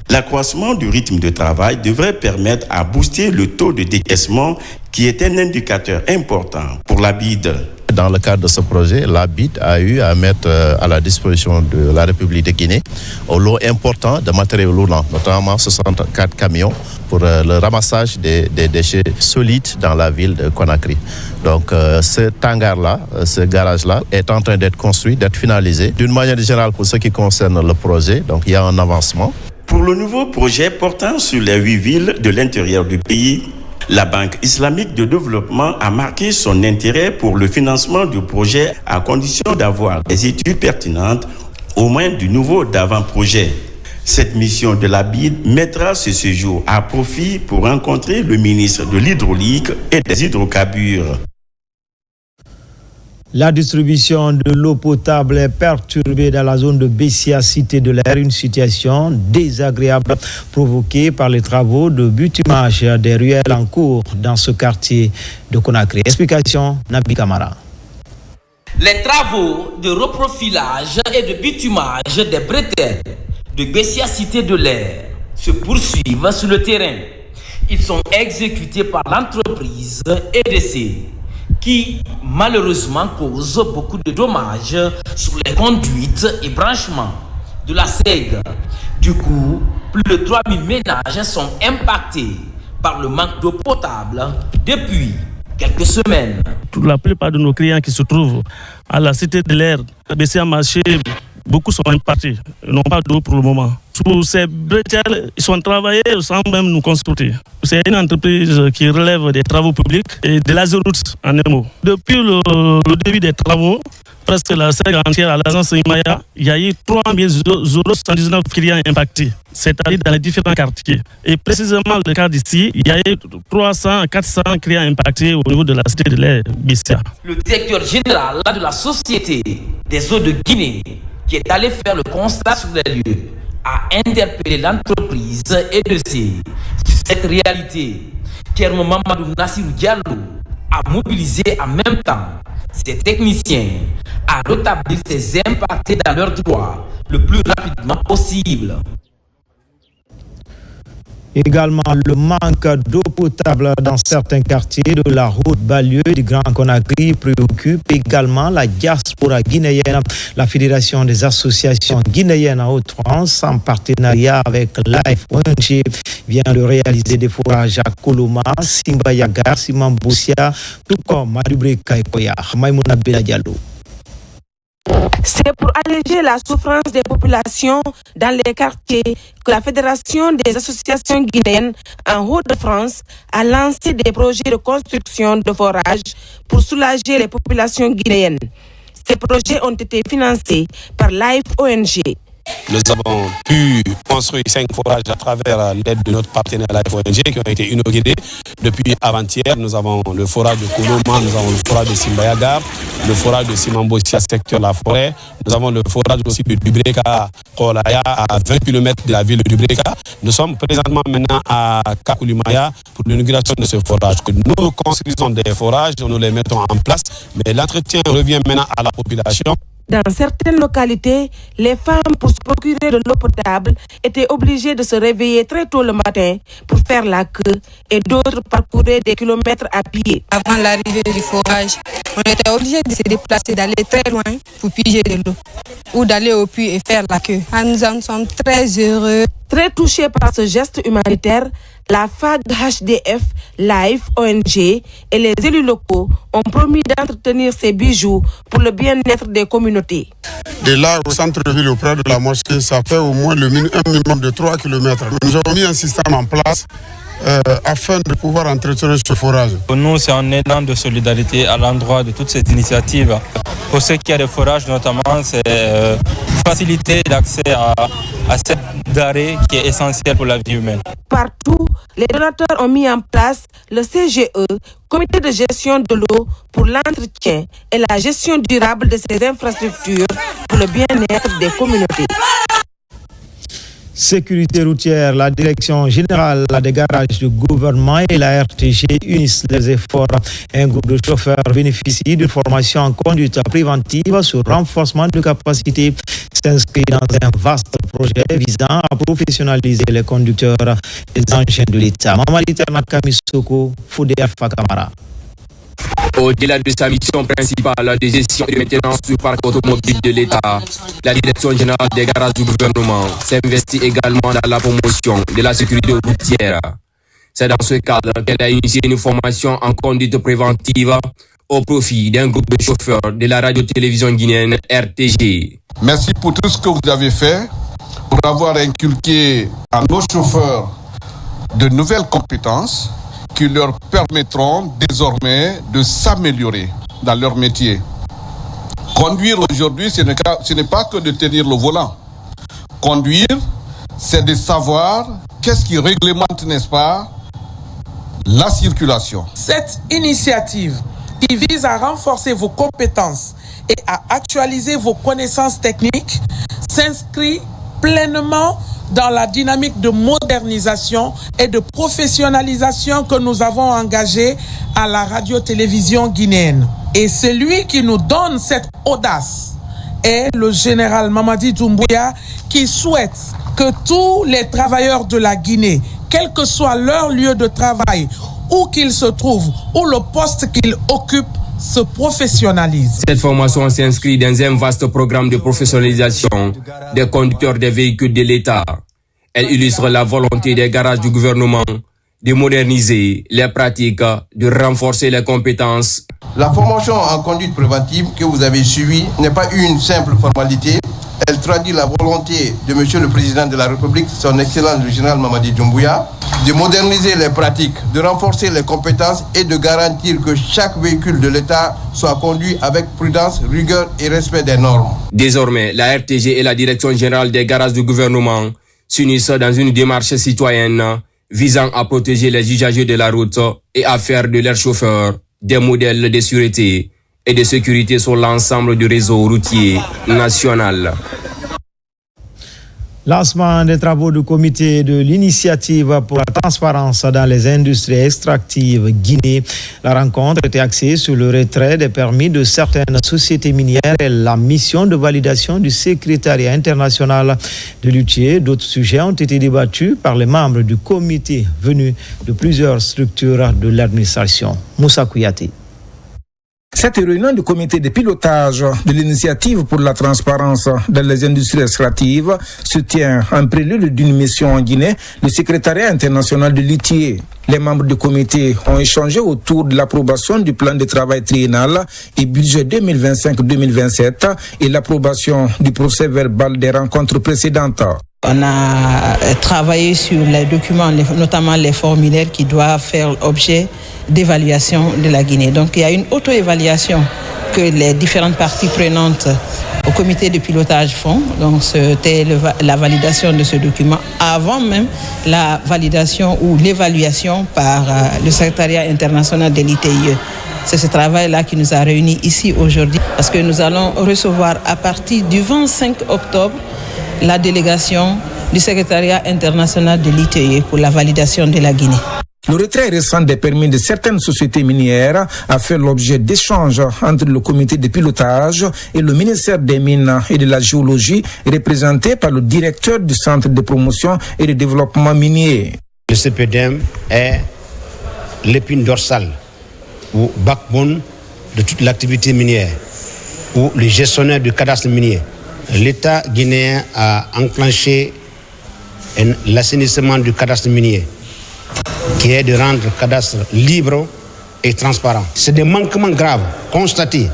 L'accroissement du rythme de travail devrait permettre à booster le taux de décaissement qui est un indicateur important pour la BID. Dans le cadre de ce projet, la BID a eu à mettre à la disposition de la République de Guinée un lot important de matériaux lourds, notamment 64 camions pour le ramassage des déchets solides dans la ville de Conakry. Donc cet hangar-là, ce garage-là est en train d'être construit, d'être finalisé. D'une manière générale, pour ce qui concerne le projet, donc il y a un avancement. Pour le nouveau projet portant sur les 8 villes de l'intérieur du pays, la Banque islamique de développement a marqué son intérêt pour le financement du projet à condition d'avoir des études pertinentes, au moins du niveau d'avant-projet. Cette mission de la BID mettra ce séjour à profit pour rencontrer le ministre de l'Hydraulique et des Hydrocarbures. La distribution de l'eau potable est perturbée dans la zone de Bessia, cité de l'air, une situation désagréable provoquée par les travaux de bitumage des ruelles en cours dans ce quartier de Conakry. Explication, Nabi Kamara. Les travaux de reprofilage et de bitumage des bretelles de Bessia, cité de l'air, se poursuivent sur le terrain. Ils sont exécutés par l'entreprise EDC, qui malheureusement cause beaucoup de dommages sur les conduites et branchements de la SEG. Du coup, plus de 3000 ménages sont impactés par le manque d'eau potable depuis quelques semaines. La plupart de nos clients qui se trouvent à la cité de l'air, Bessia Marché, beaucoup sont impactés, ils n'ont pas d'eau pour le moment. Tous ces bretelles, ils sont travaillés sans même nous consulter. C'est une entreprise qui relève des travaux publics et de l'azéroute en un mot. Depuis le début des travaux, presque la SEG entière à l'agence Imaya, il y a eu 3 clients impactés, c'est-à-dire dans les différents quartiers. Et précisément le cas d'ici, il y a eu 300 à 400 clients impactés au niveau de la cité de l'air Bessia. Le directeur général de la Société des eaux de Guinée, qui est allé faire le constat sur les lieux, a interpellé l'entreprise EDC sur cette réalité. Kermo Mamadou Nassirou Diallo a mobilisé en même temps ses techniciens à rétablir ces impactés dans leurs droits le plus rapidement possible. Également, le manque d'eau potable dans certains quartiers de la route banlieue du Grand Conakry préoccupe également la diaspora guinéenne. La Fédération des associations guinéennes en Haute-France, en partenariat avec l'AFONG, vient de réaliser des forages à Koloma, Simbayagar, Simambousia, tout comme Madubreka et Koyar. Maïmouna Bela Diallo. C'est pour alléger la souffrance des populations dans les quartiers que la Fédération des associations guinéennes en Haute-de-France a lancé des projets de construction de forages pour soulager les populations guinéennes. Ces projets ont été financés par l'AFONG. Nous avons pu construire 5 forages à travers l'aide de notre partenaire l'AFONG qui ont été inaugurés depuis avant-hier. Nous avons le forage de Koloma, nous avons le forage de Simbayagar, le forage de Simambossia, secteur La Forêt. Nous avons le forage aussi de Dubreka, Kolaya, à 20 km de la ville de Dubreka. Nous sommes présentement maintenant à Kakulimaya pour l'inauguration de ce forage. Nous construisons des forages, nous les mettons en place, mais l'entretien revient maintenant à la population. Dans certaines localités, les femmes, pour se procurer de l'eau potable, étaient obligées de se réveiller très tôt le matin pour faire la queue et d'autres parcouraient des kilomètres à pied. Avant l'arrivée du forage, on était obligés de se déplacer, d'aller très loin pour piger de l'eau ou d'aller au puits et faire la queue. Nous en sommes très heureux. Très touchés par ce geste humanitaire, la FAG HDF, Life ONG et les élus locaux ont promis d'entretenir ces bijoux pour le bien-être des communautés. De là au centre-ville auprès de la mosquée, ça fait au moins un minimum de 3 km. Nous avons mis un système en place afin de pouvoir entretenir ce forage. Pour nous, c'est un élan de solidarité à l'endroit de toutes ces initiatives. Pour ceux qui ont des forages, notamment, c'est faciliter l'accès à cette denrée qui est essentielle pour la vie humaine. Partout, les donateurs ont mis en place le CGE, Comité de gestion de l'eau pour l'entretien et la gestion durable de ces infrastructures pour le bien-être des communautés. Sécurité routière, la direction générale des garages du gouvernement et la RTG unissent les efforts. Un groupe de chauffeurs bénéficie d'une formation en conduite préventive sur renforcement de capacité, s'inscrit dans un vaste projet visant à professionnaliser les conducteurs des engins de l'État. Mamadi Ternaka Misoko, Foudé Alpha Kamara. Au-delà de sa mission principale de gestion et maintenance du parc automobile de l'État, la direction générale des garages du gouvernement s'investit également dans la promotion de la sécurité routière. C'est dans ce cadre qu'elle a initié une formation en conduite préventive au profit d'un groupe de chauffeurs de la radio-télévision guinéenne RTG. Merci pour tout ce que vous avez fait, pour avoir inculqué à nos chauffeurs de nouvelles compétences qui leur permettront désormais de s'améliorer dans leur métier. Conduire aujourd'hui, ce n'est pas que de tenir le volant. Conduire, c'est de savoir qu'est-ce qui réglemente, n'est-ce pas, la circulation. Cette initiative qui vise à renforcer vos compétences et à actualiser vos connaissances techniques s'inscrit pleinement dans la dynamique de modernisation et de professionnalisation que nous avons engagée à la radio-télévision guinéenne. Et celui qui nous donne cette audace est le général Mamadi Doumbouya, qui souhaite que tous les travailleurs de la Guinée, quel que soit leur lieu de travail, où qu'ils se trouvent, ou le poste qu'ils occupent, se professionnalisent. Cette formation s'inscrit dans un vaste programme de professionnalisation des conducteurs des véhicules de l'État. Elle illustre la volonté des garages du gouvernement de moderniser les pratiques, de renforcer les compétences. La formation en conduite préventive que vous avez suivie n'est pas une simple formalité. Elle traduit la volonté de Monsieur le Président de la République, son Excellence le général Mamadi Doumbouya, de moderniser les pratiques, de renforcer les compétences et de garantir que chaque véhicule de l'État soit conduit avec prudence, rigueur et respect des normes. Désormais, la RTG et la Direction générale des garages du gouvernement s'unissent dans une démarche citoyenne visant à protéger les usagers de la route et à faire de leurs chauffeurs des modèles de sûreté et de sécurité sur l'ensemble du réseau routier national. Lancement des travaux du comité de l'initiative pour la transparence dans les industries extractives Guinée. La rencontre était axée sur le retrait des permis de certaines sociétés minières et la mission de validation du secrétariat international de l'UTIE. D'autres sujets ont été débattus par les membres du comité venus de plusieurs structures de l'administration. Moussa Kouyaté. Cette réunion du comité de pilotage de l'initiative pour la transparence dans les industries extractives se tient en prélude d'une mission en Guinée, le secrétariat international de l'ITIE. Les membres du comité ont échangé autour de l'approbation du plan de travail triennal et budget 2025-2027 et l'approbation du procès verbal des rencontres précédentes. On a travaillé sur les documents, notamment les formulaires qui doivent faire objet d'évaluation de la Guinée. Donc il y a une auto-évaluation que les différentes parties prenantes au comité de pilotage font. Donc c'était la validation de ce document avant même la validation ou l'évaluation par le secrétariat international de l'ITIE. C'est ce travail-là qui nous a réunis ici aujourd'hui parce que nous allons recevoir à partir du 25 octobre la délégation du secrétariat international de l'ITIE pour la validation de la Guinée. Le retrait récent des permis de certaines sociétés minières a fait l'objet d'échanges entre le comité de pilotage et le ministère des Mines et de la Géologie, représenté par le directeur du Centre de promotion et de développement minier. Le CPDM est l'épine dorsale ou backbone de toute l'activité minière ou le gestionnaire du cadastre minier. L'État guinéen a enclenché l'assainissement du cadastre minier, qui est de rendre le cadastre libre et transparent. C'est des manquements graves constatés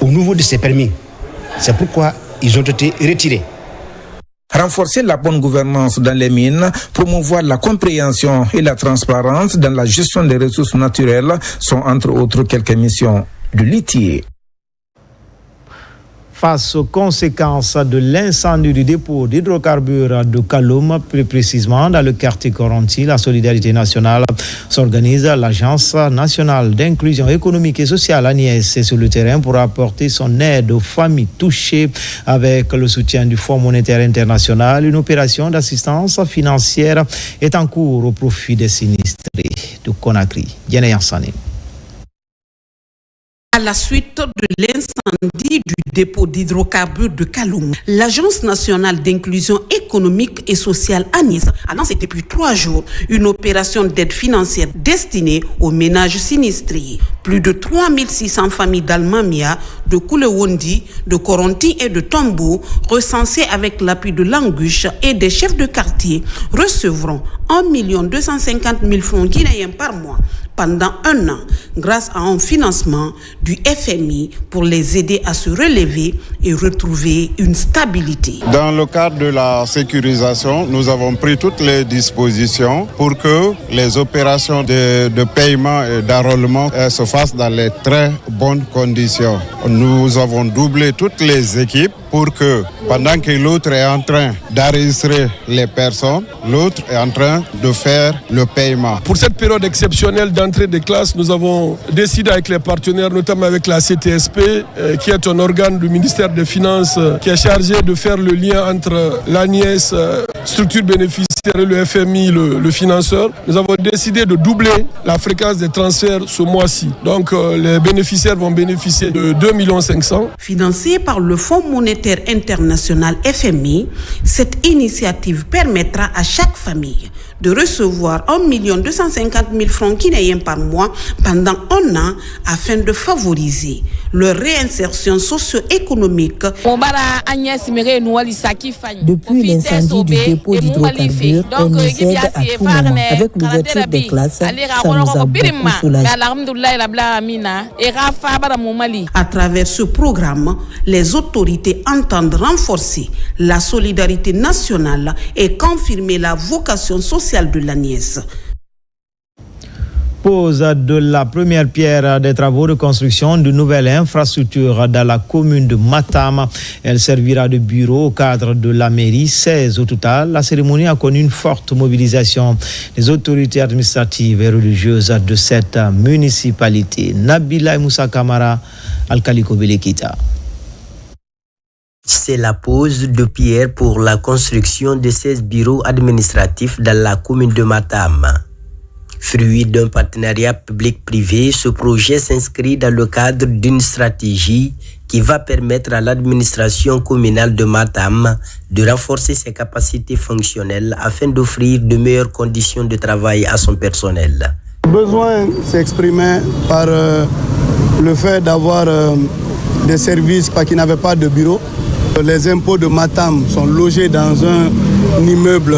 au niveau de ces permis. C'est pourquoi ils ont été retirés. Renforcer la bonne gouvernance dans les mines, promouvoir la compréhension et la transparence dans la gestion des ressources naturelles sont entre autres quelques missions de l'ITIE. Face aux conséquences de l'incendie du dépôt d'hydrocarbures de Kaloum, plus précisément dans le quartier Koronti, la Solidarité nationale s'organise. L'Agence nationale d'inclusion économique et sociale Agnès est sur le terrain pour apporter son aide aux familles touchées avec le soutien du Fonds monétaire international. Une opération d'assistance financière est en cours au profit des sinistrés de Conakry. Diane Yansane. À la suite de l'incendie du dépôt d'hydrocarbures de Kaloum, l'Agence nationale d'inclusion économique et sociale Agnès a lancé depuis 3 jours une opération d'aide financière destinée aux ménages sinistrés. Plus de 3600 familles d'Almamia, de Koulewondi, de Koronti et de Tombo, recensées avec l'appui de l'Anguche et des chefs de quartier, recevront 1 250 000 francs guinéens par mois pendant 1 an, grâce à un financement du FMI pour les aider à se relever et retrouver une stabilité. Dans le cadre de la sécurisation, nous avons pris toutes les dispositions pour que les opérations de paiement et d'enrôlement se fassent dans les très bonnes conditions. Nous avons doublé toutes les équipes pour que, pendant que l'autre est en train d'enregistrer les personnes, l'autre est en train de faire le paiement. Pour cette période exceptionnelle d'entrée des classes, nous avons décidé avec les partenaires, notamment avec la CTSP, qui est un organe du ministère des Finances, qui est chargé de faire le lien entre l'ANIES, structure bénéficiaire, et le FMI, le financeur. Nous avons décidé de doubler la fréquence des transferts ce mois-ci. Donc les bénéficiaires vont bénéficier de 2 500 000. Financée par le Fonds monétaire international FMI, cette initiative permettra à chaque famille de recevoir 1 250 000 francs guinéens par mois pendant 1 an afin de favoriser leur réinsertion socio-économique. Depuis l'incendie du dépôt d'hydrocarbures, on nous aide à tout moment. Avec l'ouverture des classes, ça nous a beaucoup soulagé. À travers ce programme, les autorités entendent renforcer la solidarité nationale et confirmer la vocation sociale de l'Agnès. Pose de la première pierre des travaux de construction d'une nouvelle infrastructure dans la commune de Matam. Elle servira de bureau au cadre de la mairie, 16 au total. La cérémonie a connu une forte mobilisation des autorités administratives et religieuses de cette municipalité. Nabila Moussa Kamara, Alkaliko Belekita. C'est la pose de pierre pour la construction de 16 bureaux administratifs dans la commune de Matam. Fruit d'un partenariat public-privé, ce projet s'inscrit dans le cadre d'une stratégie qui va permettre à l'administration communale de Matam de renforcer ses capacités fonctionnelles afin d'offrir de meilleures conditions de travail à son personnel. Le besoin s'exprimait par le fait d'avoir des services qui n'avaient pas de bureau. Les impôts de Matam sont logés dans un immeuble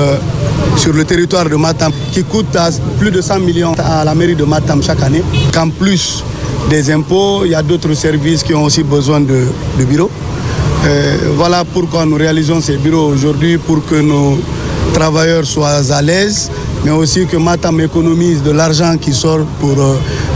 sur le territoire de Matam qui coûte plus de 100 millions à la mairie de Matam chaque année. Qu'en plus des impôts, il y a d'autres services qui ont aussi besoin de bureaux. Voilà pourquoi nous réalisons ces bureaux aujourd'hui, pour que nos travailleurs soient à l'aise, mais aussi que Matam économise de l'argent qui sort pour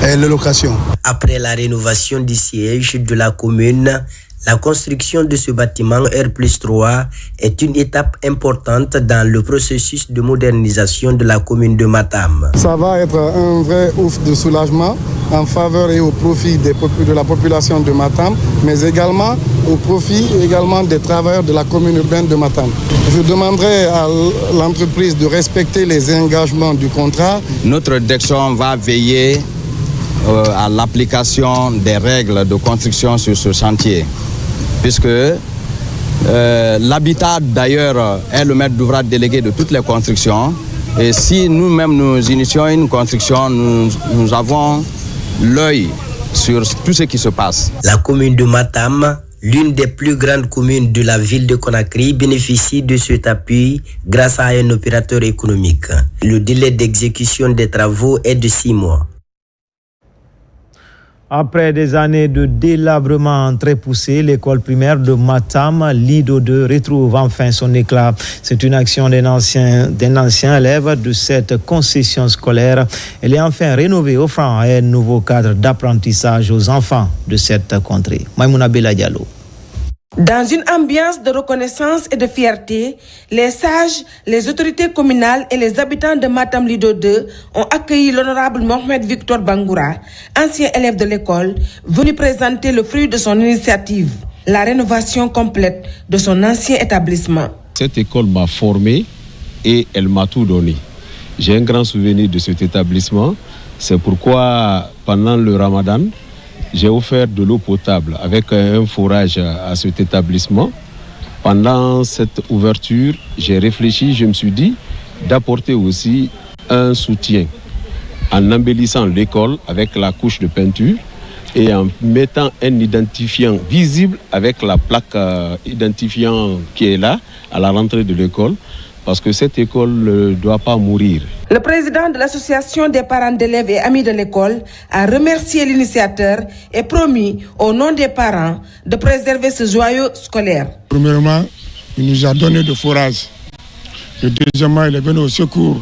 les locations. Après la rénovation du siège de la commune, La construction de ce bâtiment R+3 est une étape importante dans le processus de modernisation de la commune de Matam. Ça va être un vrai ouf de soulagement en faveur et au profit de la population de Matam, mais également au profit des travailleurs de la commune urbaine de Matam. Je demanderai à l'entreprise de respecter les engagements du contrat. Notre direction va veiller à l'application des règles de construction sur ce chantier, puisque l'habitat d'ailleurs est le maître d'ouvrage délégué de toutes les constructions. Et si nous-mêmes nous initions une construction, nous avons l'œil sur tout ce qui se passe. La commune de Matam, l'une des plus grandes communes de la ville de Conakry, bénéficie de cet appui grâce à un opérateur économique. Le délai d'exécution des travaux est de 6 mois. Après des années de délabrement très poussé, l'école primaire de Matam, Lido 2, retrouve enfin son éclat. C'est une action d'un ancien élève de cette concession scolaire. Elle est enfin rénovée, offrant un nouveau cadre d'apprentissage aux enfants de cette contrée. Maïmouna Bella Diallo. Dans une ambiance de reconnaissance et de fierté, les sages, les autorités communales et les habitants de Matam Lido 2 ont accueilli l'honorable Mohamed Victor Bangoura, ancien élève de l'école, venu présenter le fruit de son initiative, la rénovation complète de son ancien établissement. Cette école m'a formé et elle m'a tout donné. J'ai un grand souvenir de cet établissement. C'est pourquoi, pendant le Ramadan, j'ai offert de l'eau potable avec un forage à cet établissement. Pendant cette ouverture, j'ai réfléchi, je me suis dit d'apporter aussi un soutien en embellissant l'école avec la couche de peinture et en mettant un identifiant visible avec la plaque identifiant qui est là à la rentrée de l'école, parce que cette école ne doit pas mourir. Le président de l'association des parents d'élèves et amis de l'école a remercié l'initiateur et promis, au nom des parents, de préserver ce joyau scolaire. Premièrement, il nous a donné de forage. Et deuxièmement, il est venu au secours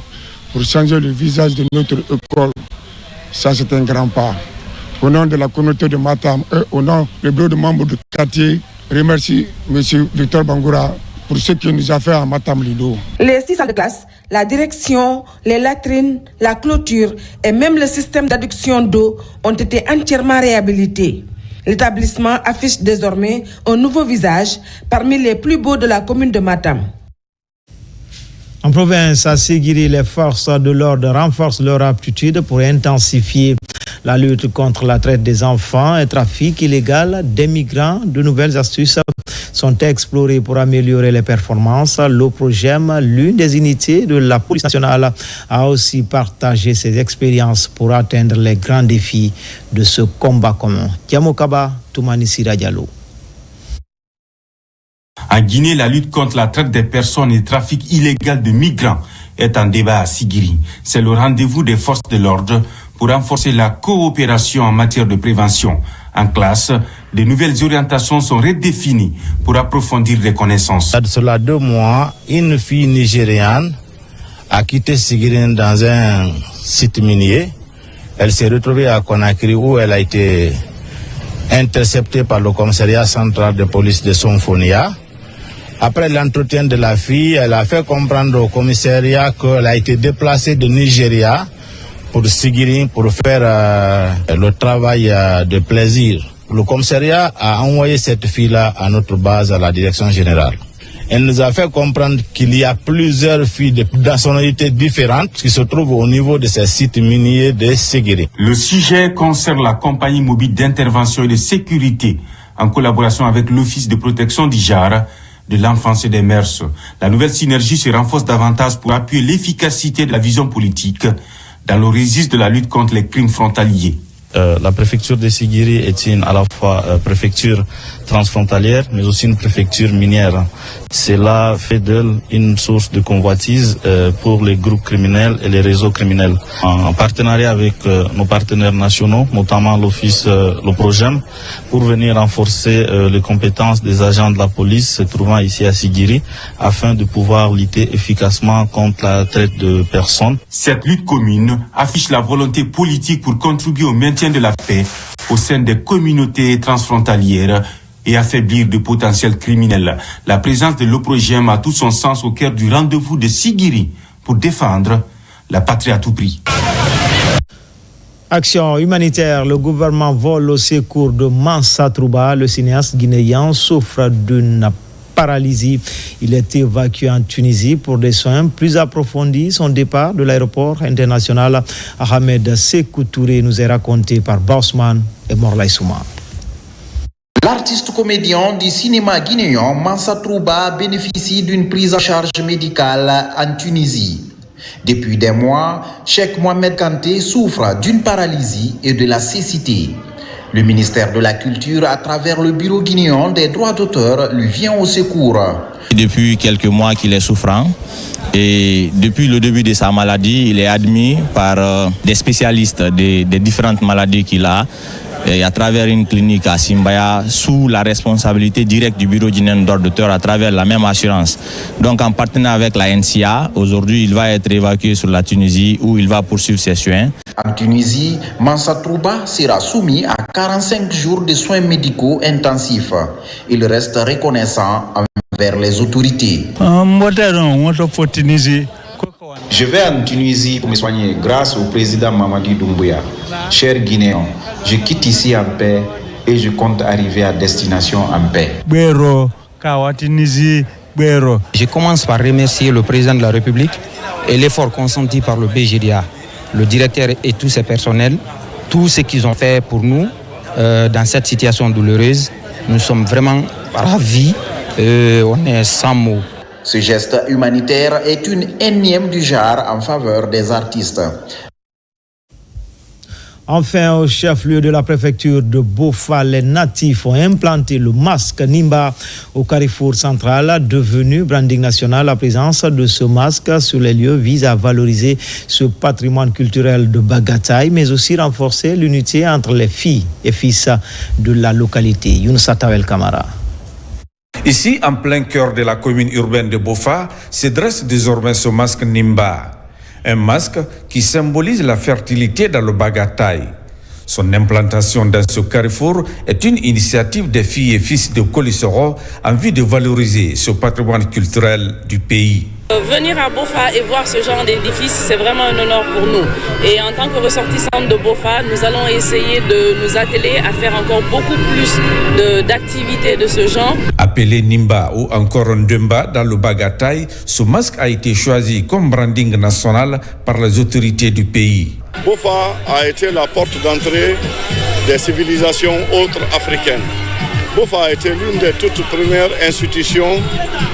pour changer le visage de notre école. Ça, c'est un grand pas. Au nom de la communauté de Matam et au nom du bureau de membres du quartier, je remercie M. Victor Bangoura pour ce qu'il nous a fait à Matam Lido. Les 6 salles de classe, la direction, les latrines, la clôture et même le système d'adduction d'eau ont été entièrement réhabilités. L'établissement affiche désormais un nouveau visage parmi les plus beaux de la commune de Matam. En province, à Séguiri, les forces de l'ordre renforcent leur aptitude pour intensifier la lutte contre la traite des enfants et trafic illégal des migrants. De nouvelles astuces sont explorées pour améliorer les performances. L'OPROGEM, l'une des unités de la police nationale, a aussi partagé ses expériences pour atteindre les grands défis de ce combat commun. Tiamokaba, Toumani Sira Diallo. En Guinée, la lutte contre la traite des personnes et le trafic illégal de migrants est en débat à Séguiri. C'est le rendez-vous des forces de l'ordre pour renforcer la coopération en matière de prévention. En classe, de nouvelles orientations sont redéfinies pour approfondir les connaissances. Il y a de cela 2 mois, une fille nigériane a quitté Séguiri dans un site minier. Elle s'est retrouvée à Conakry où elle a été interceptée par le commissariat central de police de Sonfonia. Après l'entretien de la fille, elle a fait comprendre au commissariat qu'elle a été déplacée de Nigeria pour Séguiri pour faire le travail de plaisir. Le commissariat a envoyé cette fille-là à notre base, à la direction générale. Elle nous a fait comprendre qu'il y a plusieurs filles de nationalités différentes qui se trouvent au niveau de ces sites miniers de Séguiri. Le sujet concerne la compagnie mobile d'intervention et de sécurité en collaboration avec l'Office de protection d'Ijara, de l'enfance et des mœurs. La nouvelle synergie se renforce davantage pour appuyer l'efficacité de la vision politique dans le registre de la lutte contre les crimes frontaliers. La préfecture de Séguiri est à la fois préfecture transfrontalière, mais aussi une préfecture minière. Cela fait d'elle une source de convoitise pour les groupes criminels et les réseaux criminels. En partenariat avec nos partenaires nationaux, notamment l'Office, l'OPROGEM, pour venir renforcer les compétences des agents de la police se trouvant ici à Séguiri, afin de pouvoir lutter efficacement contre la traite de personnes. Cette lutte commune affiche la volonté politique pour contribuer au maintien de la paix au sein des communautés transfrontalières et affaiblir de potentiels criminels. La présence de l'OPROGM a tout son sens au cœur du rendez-vous de Sigiri pour défendre la patrie à tout prix. Action humanitaire, le gouvernement vole au secours de Mansa Trouba. Le cinéaste guinéen souffre d'une paralysie. Il est évacué en Tunisie pour des soins plus approfondis. Son départ de l'aéroport international Ahmed Sékou Touré nous est raconté par Bosman et Morlaï Souma. L'artiste comédien du cinéma guinéen Mansa Trouba bénéficie d'une prise en charge médicale en Tunisie. Depuis des mois, Cheikh Mohamed Kanté souffre d'une paralysie et de la cécité. Le ministère de la Culture, à travers le Bureau guinéen des droits d'auteur, lui vient au secours. Depuis quelques mois qu'il est souffrant et depuis le début de sa maladie, il est admis par des spécialistes des différentes maladies qu'il a. Et à travers une clinique à Simbaya, sous la responsabilité directe du Bureau guinéen des droits d'auteur à travers la même assurance. Donc en partenariat avec la NCA, aujourd'hui il va être évacué sur la Tunisie où il va poursuivre ses soins. En Tunisie, Mansa Trouba sera soumis à 45 jours de soins médicaux intensifs. Il reste reconnaissant envers les autorités. Je vais en Tunisie pour me soigner grâce au président Mamadi Doumbouya. Chers Guinéens, je quitte ici en paix et je compte arriver à destination en paix. Je commence par remercier le président de la République et l'effort consenti par le BGDA, le directeur et tous ses personnels, tout ce qu'ils ont fait pour nous dans cette situation douloureuse. Nous sommes vraiment ravis, on est sans mots. Ce geste humanitaire est une énième du genre en faveur des artistes. Enfin, au chef-lieu de la préfecture de Bofa, les natifs ont implanté le masque Nimba au carrefour central, devenu branding national. La présence de ce masque sur les lieux vise à valoriser ce patrimoine culturel de Bagataï, mais aussi renforcer l'unité entre les filles et fils de la localité. Younousa Tawel Kamara. Ici, en plein cœur de la commune urbaine de Bofa, se dresse désormais ce masque Nimba. Un masque qui symbolise la fertilité dans le Bagataï. Son implantation dans ce carrefour est une initiative des filles et fils de Kolissoro en vue de valoriser ce patrimoine culturel du pays. Venir à Bofa et voir ce genre d'édifice, c'est vraiment un honneur pour nous. Et en tant que ressortissants de Bofa, nous allons essayer de nous atteler à faire encore beaucoup plus d'activités de ce genre. Appelé Nimba ou encore Ndemba dans le Bagataï, ce masque a été choisi comme branding national par les autorités du pays. Bofa a été la porte d'entrée des civilisations autres africaines. Bofa a été l'une des toutes premières institutions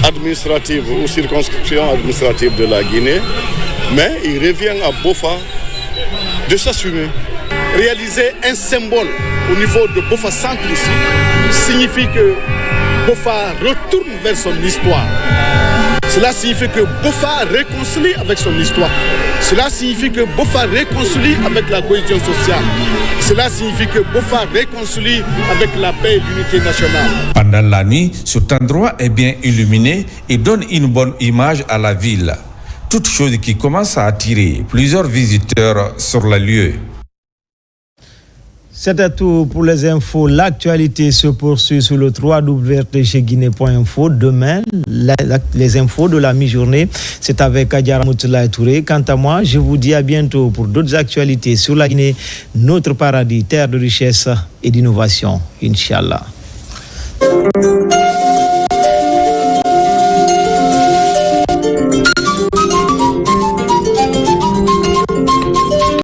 administratives ou circonscriptions administratives de la Guinée, mais il revient à Bofa de s'assumer. Réaliser un symbole au niveau de Bofa Centre ici signifie que Bofa retourne vers son histoire. Cela signifie que Bofa réconcilie avec son histoire. Cela signifie que Bofa réconcilie avec la cohésion sociale. Cela signifie que Bofa réconcilie avec la paix et l'unité nationale. Pendant la nuit, cet endroit est bien illuminé et donne une bonne image à la ville. Toute chose qui commence à attirer plusieurs visiteurs sur le lieu. C'était tout pour les infos. L'actualité se poursuit sur le www.guinée.info. Demain, les infos de la mi-journée, c'est avec Adjara Moutela Touré. Quant à moi, je vous dis à bientôt pour d'autres actualités sur la Guinée, notre paradis, terre de richesse et d'innovation. Inch'Allah.